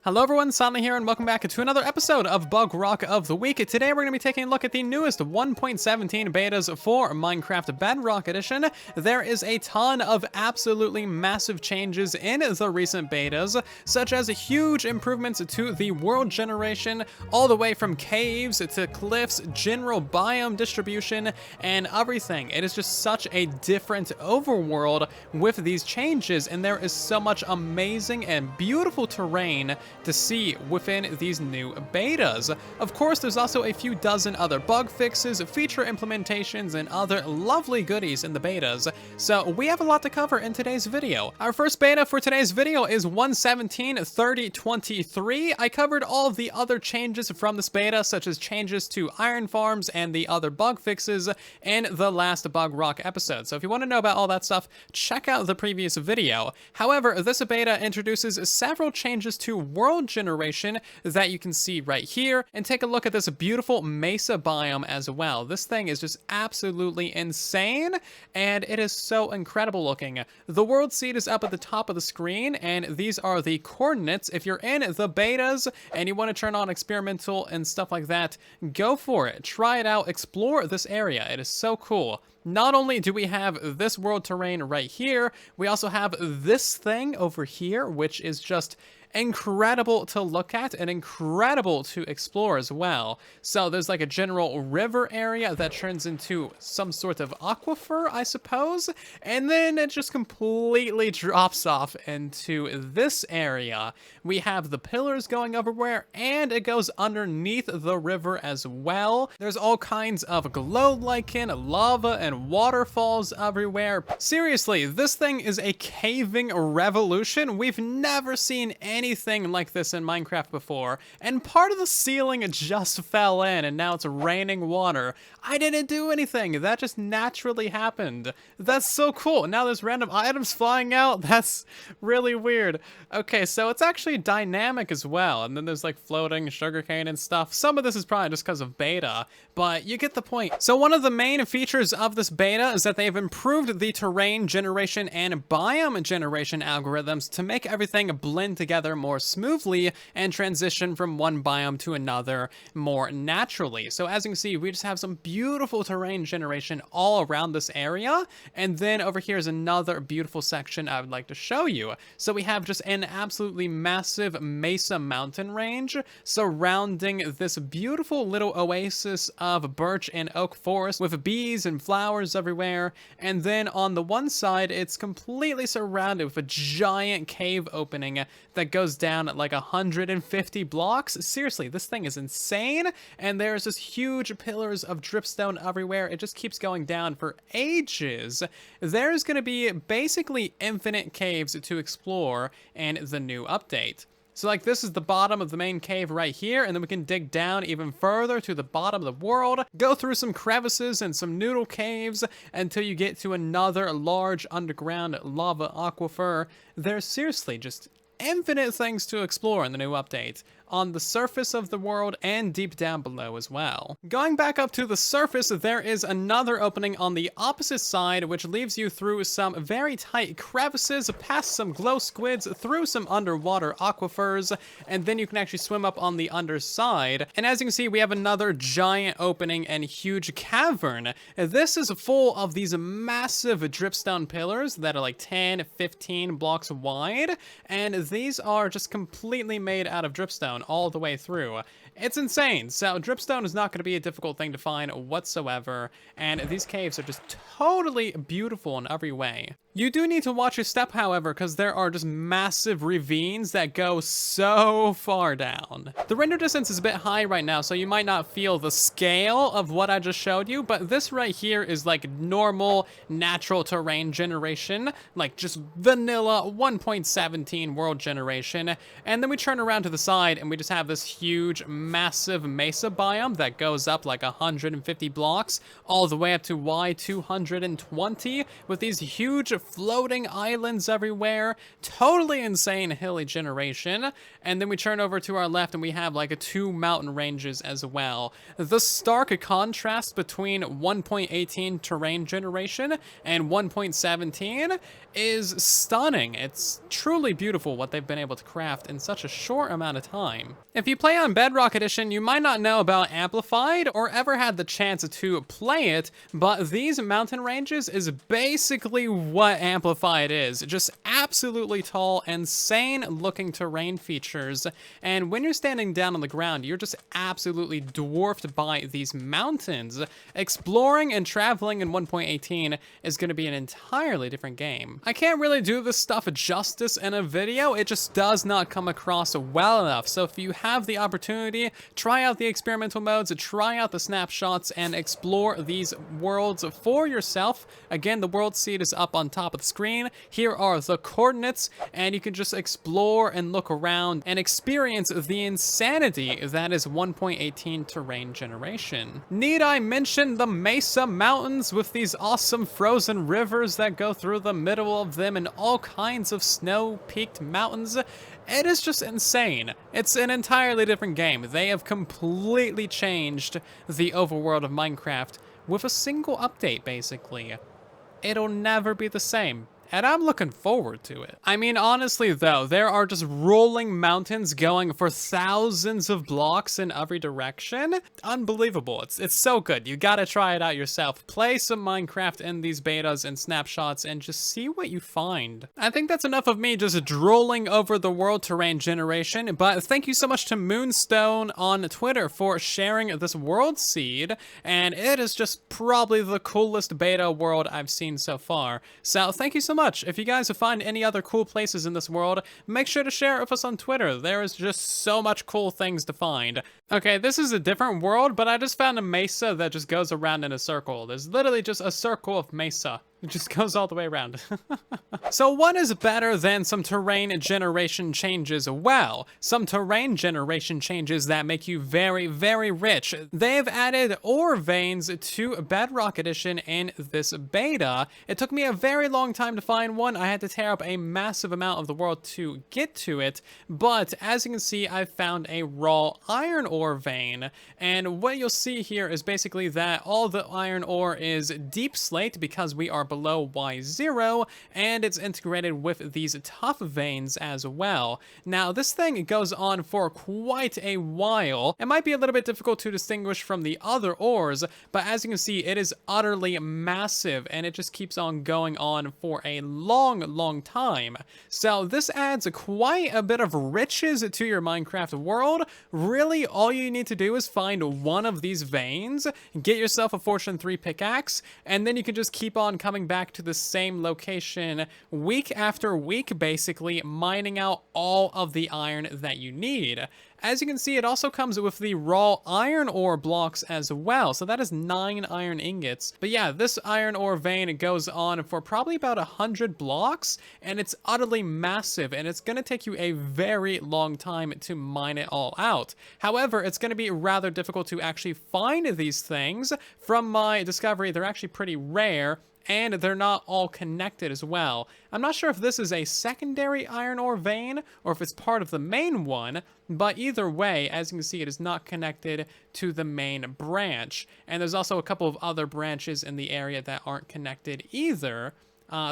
Hello everyone, Silent here, and welcome back to another episode of Bug Rock of the Week. Today we're going to be taking a look at the newest 1.17 betas for Minecraft Bedrock Edition. There is a ton of absolutely massive changes in the recent betas, such as huge improvements to the world generation, all the way from caves to cliffs, general biome distribution, and everything. It is just such a different overworld with these changes, and there is so much amazing and beautiful terrain to see within these new betas. Of course, there's also a few dozen other bug fixes, feature implementations, and other lovely goodies in the betas, so we have a lot to cover in today's video. Our first beta for today's video is 1.17.30.23. I covered all of the other changes from this beta, such as changes to iron farms and the other bug fixes in the last Bug Rock episode, so if you want to know about all that stuff, check out the previous video. However, this beta introduces several changes to world generation that you can see right here, and take a look at this beautiful mesa biome as well. This thing is just absolutely insane, and it is so incredible looking. The world seed is up at the top of the screen, and these are the coordinates. If you're in the betas and you want to turn on experimental and stuff like that, go for it. Try it out, explore this area. It is so cool. Not only do we have this world terrain right here, we also have this thing over here, which is just incredible to look at and incredible to explore as well. So there's like a general river area that turns into some sort of aquifer, I suppose, and then it just completely drops off into this area. We have the pillars going everywhere, and it goes underneath the river as well. There's all kinds of glow lichen, lava, and waterfalls everywhere. Seriously, this thing is a caving revolution. We've never seen anything like this in Minecraft before, and part of the ceiling just fell in, and now it's raining water. I didn't do anything. That just naturally happened. That's so cool. Now there's random items flying out. That's really weird. Okay, so it's actually dynamic as well, and then there's like floating sugarcane and stuff. Some of this is probably just because of beta, but you get the point. So one of the main features of this beta is that they've improved the terrain generation and biome generation algorithms to make everything blend together more smoothly and transition from one biome to another more naturally. So as you can see, we just have some beautiful terrain generation all around this area, and then over here is another beautiful section I would like to show you. So we have just an absolutely massive mesa mountain range surrounding this beautiful little oasis of birch and oak forest with bees and flowers everywhere, and then on the one side it's completely surrounded with a giant cave opening that goes down at like 150 blocks. Seriously, this thing is insane, and there's just huge pillars of dripstone everywhere. It just keeps going down for ages. There's going to be basically infinite caves to explore in the new update. So like this is the bottom of the main cave right here, and then we can dig down even further to the bottom of the world, go through some crevices and some noodle caves until you get to another large underground lava aquifer. There's seriously just infinite things to explore in the new update, on the surface of the world and deep down below as well. Going back up to the surface, there is another opening on the opposite side, which leaves you through some very tight crevices, past some glow squids, through some underwater aquifers, and then you can actually swim up on the underside. And as you can see, we have another giant opening and huge cavern. This is full of these massive dripstone pillars that are like 10, 15 blocks wide, and these are just completely made out of dripstone all the way through. It's insane. So dripstone is not going to be a difficult thing to find whatsoever, and these caves are just totally beautiful in every way. You do need to watch your step, however, because there are just massive ravines that go so far down. The render distance is a bit high right now, so you might not feel the scale of what I just showed you, but this right here is like normal natural terrain generation, like just vanilla 1.17 world generation, and then we turn around to the side and we just have this huge massive mesa biome that goes up like 150 blocks all the way up to Y220 with these huge floating islands everywhere, totally insane hilly generation. And then we turn over to our left and we have like 2 mountain ranges as well. The stark contrast between 1.18 terrain generation and 1.17 is stunning. It's truly beautiful what they've been able to craft in such a short amount of time. If you play on Bedrock Edition, you might not know about Amplified or ever had the chance to play it, but these mountain ranges is basically what Amplified is. Just absolutely tall, insane looking terrain features, and when you're standing down on the ground, you're just absolutely dwarfed by these mountains. Exploring and traveling in 1.18 is going to be an entirely different game. I can't really do this stuff justice in a video, it just does not come across well enough, so if you have the opportunity, try out the experimental modes, try out the snapshots, and explore these worlds for yourself. Again, the world seed is up on top of the screen. Here are the coordinates, and you can just explore and look around and experience the insanity that is 1.18 terrain generation. Need I mention the Mesa Mountains with these awesome frozen rivers that go through the middle of them and all kinds of snow-peaked mountains? It is just insane. It's an entirely different game. They have completely changed the overworld of Minecraft with a single update, basically. It'll never be the same. And I'm looking forward to it. I mean, honestly though, there are just rolling mountains going for thousands of blocks in every direction. Unbelievable. It's so good. You gotta try it out yourself. Play some Minecraft in these betas and snapshots and just see what you find. I think that's enough of me just drooling over the world terrain generation, but thank you so much to Moonstone on Twitter for sharing this world seed, and it is just probably the coolest beta world I've seen so far. So thank you so much. If you guys find any other cool places in this world, make sure to share it with us on Twitter. There is just so much cool things to find. Okay, this is a different world, but I just found a mesa that just goes around in a circle. There's literally just a circle of mesa. It just goes all the way around. So what is better than some terrain generation changes? Well, some terrain generation changes that make you very, very rich. They've added ore veins to Bedrock Edition in this beta. It took me a very long time to find one. I had to tear up a massive amount of the world to get to it. But as you can see, I found a raw iron ore vein. And what you'll see here is basically that all the iron ore is deep slate because we are below Y0, and it's integrated with these tough veins as well. Now, this thing goes on for quite a while. It might be a little bit difficult to distinguish from the other ores, but as you can see, it is utterly massive, and it just keeps on going on for a long, long time. So this adds quite a bit of riches to your Minecraft world. Really, all you need to do is find one of these veins, get yourself a Fortune 3 pickaxe, and then you can just keep on coming back to the same location week after week, basically mining out all of the iron that you need. As you can see, it also comes with the raw iron ore blocks as well, so that is 9 iron ingots. But yeah, this iron ore vein goes on for probably about 100 blocks, and it's utterly massive, and it's going to take you a very long time to mine it all out. However, it's going to be rather difficult to actually find these things. From my discovery, they're actually pretty rare, and they're not all connected as well. I'm not sure if this is a secondary iron ore vein or if it's part of the main one, but either way, as you can see, it is not connected to the main branch. And there's also a couple of other branches in the area that aren't connected either.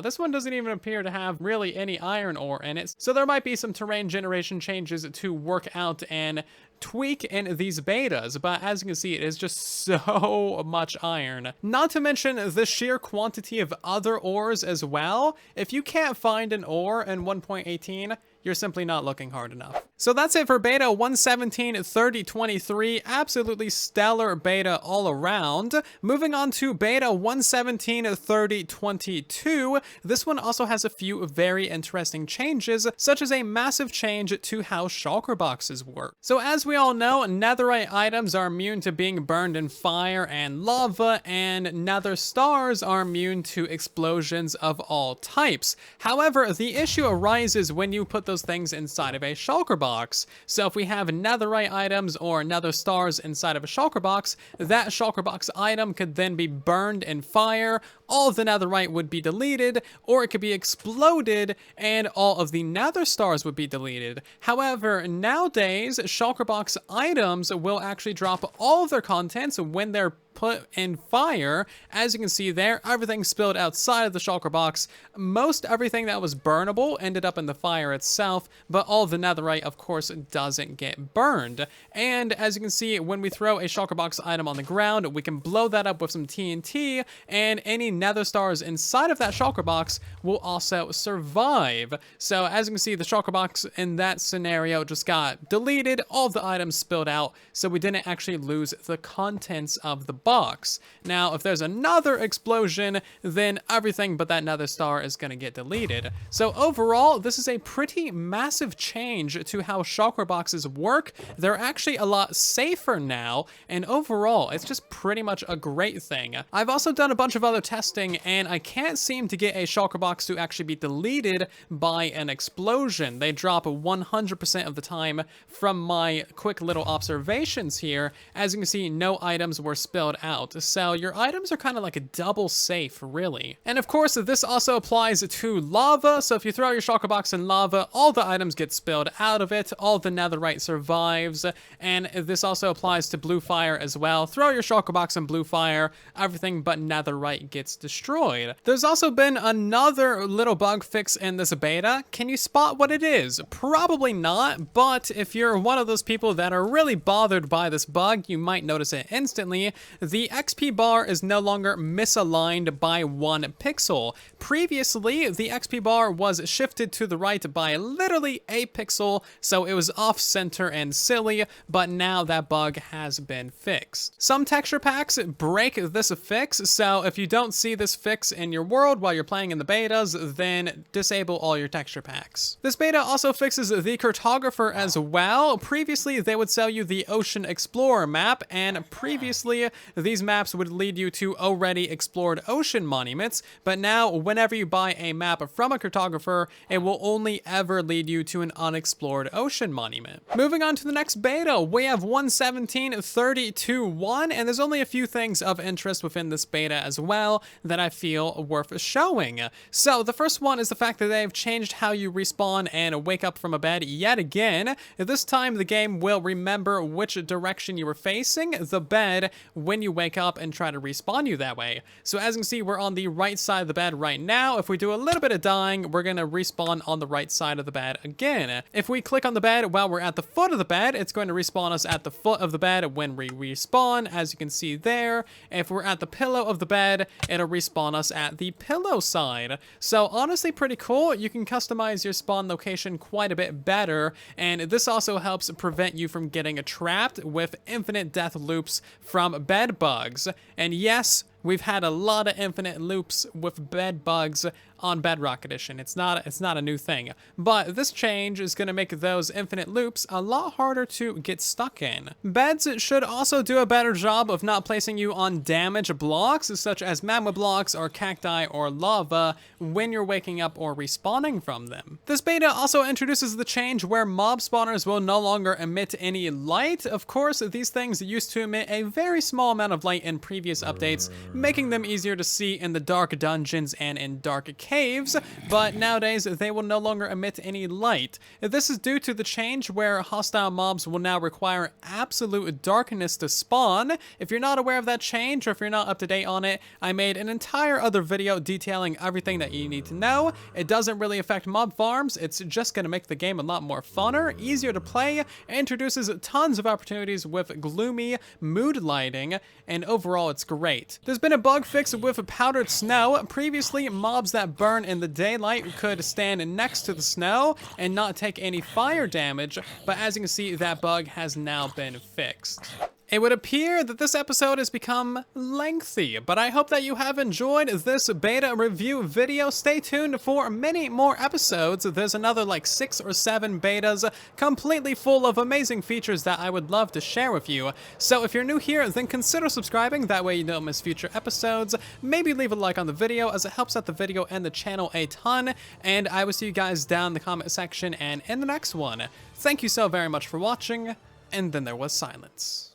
This one doesn't even appear to have really any iron ore in it, so there might be some terrain generation changes to work out and tweak in these betas, but as you can see, it is just so much iron. Not to mention the sheer quantity of other ores as well. If you can't find an ore in 1.18, you're simply not looking hard enough. So that's it for beta 1.17.30.23. Absolutely stellar beta all around. Moving on to beta 1.17.30.22. This one also has a few very interesting changes, such as a massive change to how Shulker Boxes work. So as we all know, netherite items are immune to being burned in fire and lava, and nether stars are immune to explosions of all types. However, the issue arises when you put those things inside of a shulker box. So if we have netherite items or nether stars inside of a shulker box, that shulker box item could then be burned in fire, all of the netherite would be deleted, or it could be exploded and all of the nether stars would be deleted. However, nowadays, Shulker Box items will actually drop all of their contents when they're put in fire. As you can see there, everything spilled outside of the Shulker Box. Most everything that was burnable ended up in the fire itself, but all of the netherite, of course, doesn't get burned. And as you can see, when we throw a Shulker Box item on the ground, we can blow that up with some TNT, and any nether stars inside of that Shulker Box will also survive. So as you can see, the Shulker Box in that scenario just got deleted, all of the items spilled out, so we didn't actually lose the contents of the box. Now, if there's another explosion, then everything but that nether star is going to get deleted. So overall, this is a pretty massive change to how Shulker Boxes work. They're actually a lot safer now, and overall, it's just pretty much a great thing. I've also done a bunch of other testing, and I can't seem to get a Shulker Box to actually be deleted by an explosion. They drop 100% of the time from my quick little observations here. As you can see, no items were spilled out, so your items are kind of like a double safe, really. And of course, this also applies to lava, so if you throw your Shulker Box in lava, all the items get spilled out of it, all the netherite survives, and this also applies to blue fire as well. Throw your Shulker Box in blue fire, everything but netherite gets destroyed. There's also been another little bug fix in this beta. Can you spot what it is? Probably not, but if you're one of those people that are really bothered by this bug, you might notice it instantly. The XP bar is no longer misaligned by 1 pixel. Previously, the XP bar was shifted to the right by literally a pixel, so it was off-center and silly, but now that bug has been fixed. Some texture packs break this fix, so if you don't see this fix in your world while you're playing in the betas, then disable all your texture packs. This beta also fixes the Cartographer as well. Previously, they would sell you the Ocean Explorer map, and previously, these maps would lead you to already explored ocean monuments, but now whenever you buy a map from a cartographer, it will only ever lead you to an unexplored ocean monument. Moving on to the next beta, we have 1.17.32.1, and there's only a few things of interest within this beta as well that I feel worth showing. So the first one is the fact that they've changed how you respawn and wake up from a bed yet again. This time the game will remember which direction you were facing the bed when you wake up and try to respawn you that way. So as you can see, we're on the right side of the bed right now. If we do a little bit of dying, we're gonna respawn on the right side of the bed again. If we click on the bed while we're at the foot of the bed, it's going to respawn us at the foot of the bed when we respawn, as you can see there. If we're at the pillow of the bed, it'll respawn us at the pillow side. So honestly, pretty cool. You can customize your spawn location quite a bit better, and this also helps prevent you from getting trapped with infinite death loops from bed bugs. And yes, we've had a lot of infinite loops with bed bugs on Bedrock Edition. It's not a new thing, but this change is going to make those infinite loops a lot harder to get stuck in. Beds should also do a better job of not placing you on damaged blocks, such as magma blocks or cacti or lava, when you're waking up or respawning from them. This beta also introduces the change where mob spawners will no longer emit any light. Of course, these things used to emit a very small amount of light in previous updates, making them easier to see in the dark dungeons and in dark caves, but nowadays they will no longer emit any light. This is due to the change where hostile mobs will now require absolute darkness to spawn. If you're not aware of that change, or if you're not up to date on it, I made an entire other video detailing everything that you need to know. It doesn't really affect mob farms, it's just going to make the game a lot more funner, easier to play, introduces tons of opportunities with gloomy mood lighting, and overall it's great. There's been a bug fix with powdered snow. Previously, mobs that burn in the daylight could stand next to the snow and not take any fire damage, but as you can see, that bug has now been fixed. It would appear that this episode has become lengthy, but I hope that you have enjoyed this beta review video. Stay tuned for many more episodes. There's another like 6 or 7 betas completely full of amazing features that I would love to share with you. So if you're new here, then consider subscribing, that way you don't miss future episodes. Maybe leave a like on the video, as it helps out the video and the channel a ton, and I will see you guys down in the comment section and in the next one. Thank you so very much for watching, and then there was silence.